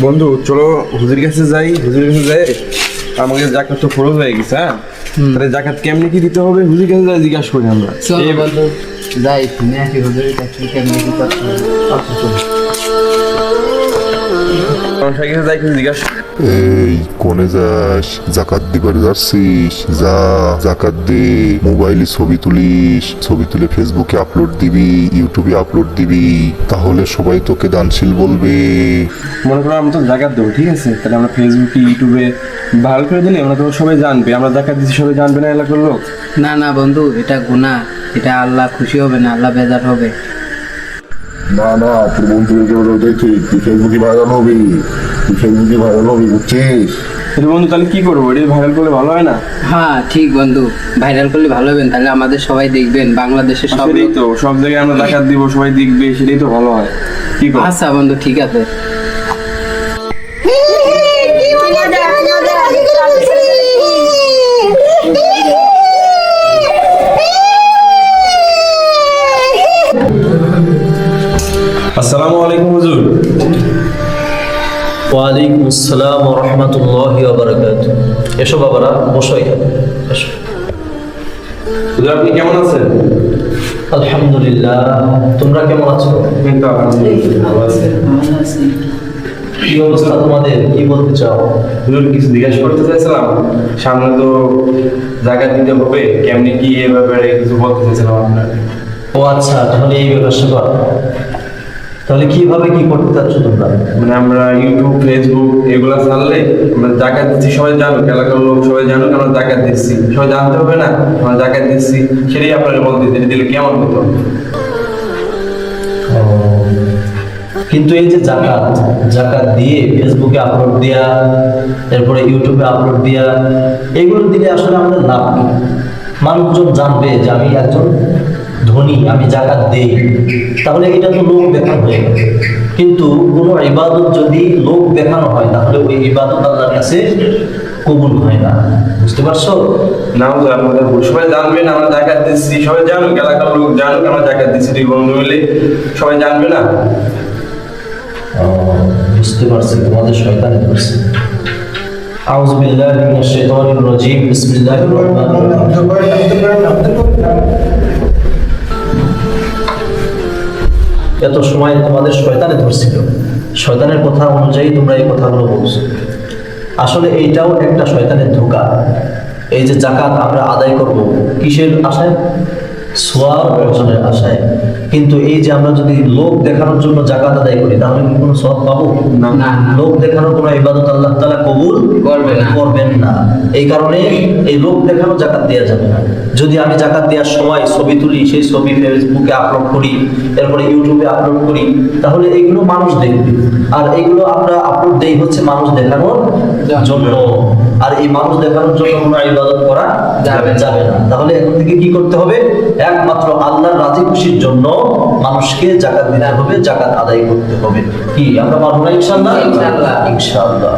বন্ধু চলো হুজুর কাছে যাই, হুজুর কাছে যাই। আমাকে জাকাত তো ফরজ হয়ে গেছে, হ্যাঁ তাহলে জাকাত কেমনি কি দিতে হবে হুজুর কাছে যাই জিজ্ঞাসা করি আমরা। চলো বন্ধু যাই, তুমি একই হুজুরের কাছে কেমনি কি করতে হবে। আমার কাছে যাই কিছু জিজ্ঞাসা। এই কোনে যাস? জাকাত দিবার যাচ্ছিস? যা জাকাত দে। মোবাইলে ছবি তুলিস, ছবি তুলে ফেসবুকে আপলোড দিবি, ইউটিউবে আপলোড দিবি, তাহলে সবাই তোকে দানশীল বলবে। মনে করো আমরা তো জাকাত দেবো, ঠিক আছে, তাহলে আমরা ফেসবুকে ইউটিউবে ভালো করে দিলে আমরা তো সবাই জানবে আমরা জাকাত দিচ্ছি, সবাই জানবে না এলাকার লোক? না না বন্ধু, এটা গুনাহ, এটা আল্লাহ খুশি হবে না, আল্লাহ বেজার হবে। না না, তোর বন্ধুদেরকে বলে ওটাই ঠিক, তুই ফেসবুকে ভাইরাল হবি, তুই ফেসবুকে ভাইরাল হবি, বুঝছিস? তাহলে বন্ধু তাহলে কি করবো, এটা ভাইরাল করলে ভালো হয় না? হ্যাঁ ঠিক বন্ধু, ভাইরাল করলে ভালো হবেন, তাহলে আমাদের সবাই দেখবেন, বাংলাদেশের সব সেটাই লোক। তো, সব জায়গায় আমরা জাকাত দিব, সবাই দেখবে, সেটাই তো ভালো হয়। কি করবো? আচ্ছা বন্ধু ঠিক আছে। আসসালামু আলাইকুম হুজুর। ওয়ালাইকুম আসসালাম ওয়া রাহমাতুল্লাহি ওয়া বারাকাতুহু। এসো বাবারা, বসো এখানে, এসো। হুজুর আপনি কেমন আছেন? আলহামদুলিল্লাহ, তোমরা কেমন আছো? এই তো আলহামদুলিল্লাহ ভালো আছি। কি অবস্থা তোমাদের, কি বলতে চাও? হুজুর কিছু জিজ্ঞাসা করতে চাইছিলাম, সামনে তো জাকাত দিতে হবে, কেমনি কি এ ব্যাপারে কিছু বলতে চাইছিলাম আপনার। ও আচ্ছা, তাহলে এই ব্যাপার, তাহলে কিভাবে কি করতে চাচ্ছ তোমরা? মানে আমরা ইউটিউব ফেসবুক এগুলা চাললে আমরা জাকাত দিচ্ছি, সবাই জানুক, এলাকার লোক সবাই জানুক আমরা জাকাত দিচ্ছি, সবাই জানতে হবে না আমরা জাকাত দিচ্ছি, সেটাই আপনারা বলতে দিলে কেমন হতো? ও, কিন্তু এই যে জাকাত দিয়ে ফেসবুকে আপলোড দেয়া, এরপরে ইউটিউবে আপলোড দেয়া, এগুলো দিলে আসলে আমাদের লাভ কি? মানুষজন জানবে যে আমি একজন ধনী, আমি জাকাত দেই, তাহলে এটা তো লোক দেখানো হয়ে গেল। কিন্তু কোনো ইবাদত যদি লোক দেখানো হয়, তাহলে ওই ইবাদত আল্লাহর কাছে কবুল হয় না, বুঝতে পারছো? না হুজুর আপনাদের ভুল, সবাই জানবেন আমরা জাকাত দিচ্ছি, সবাই জানুক, এলাকার লোক জানুক আমরা জাকাত দিচ্ছি, দুই বন্ধু মিলে সবাই জানবে না? বুঝতে পারছি, তোমাদের শয়তানি করছে। আউযু বিল্লাহি মিনাশ শাইতানির রাজীম, বিসমিল্লাহির রহমানির রহিম। এত সময় তোমাদের শয়তানে ধরছিল, শয়তানের কথা অনুযায়ী তোমরা এই কথাগুলো বলছো। আসলে এইটাও একটা শয়তানের ধোঁকা। এই যে জাকাত আমরা আদায় করব কিসের আশায়? সওয়াব অর্জনের আশায়। কিন্তু এই যে আমরা যদি লোক দেখানোর জন্য জাকাত আদায় করি, তাহলে কি কোনো সওয়াব পাবো? না, না। লোক দেখানোর কোনো ইবাদত আল্লাহ তাআলা কবুল করবেন না। এই কারণে এই লোক দেখানো জাকাত দেওয়া যাবে না। যদি আমি জাকাত দেওয়ার সময় ছবি তুলি, সেই ছবি ফেসবুকে আপলোড করি, এরপরে ইউটিউবে আপলোড করি, তাহলে এইগুলো মানুষ দেখবে। আর এইগুলো আমরা আপলোড দেই হচ্ছে মানুষ দেখানোর জন্য, আর এই মানুষ দেখানোর জন্য কোনো ইবাদত করা যাবে না। তাহলে এখন থেকে কি করতে হবে? একমাত্র আল্লাহর রাজি খুশির জন্য মানুষকে জাকাত দিতে হবে, জাকাত আদায় করতে হবে। কি আমরা পারবো না ইনশাআল্লাহ? ইনশাআল্লাহ। ইনশাআল্লাহ।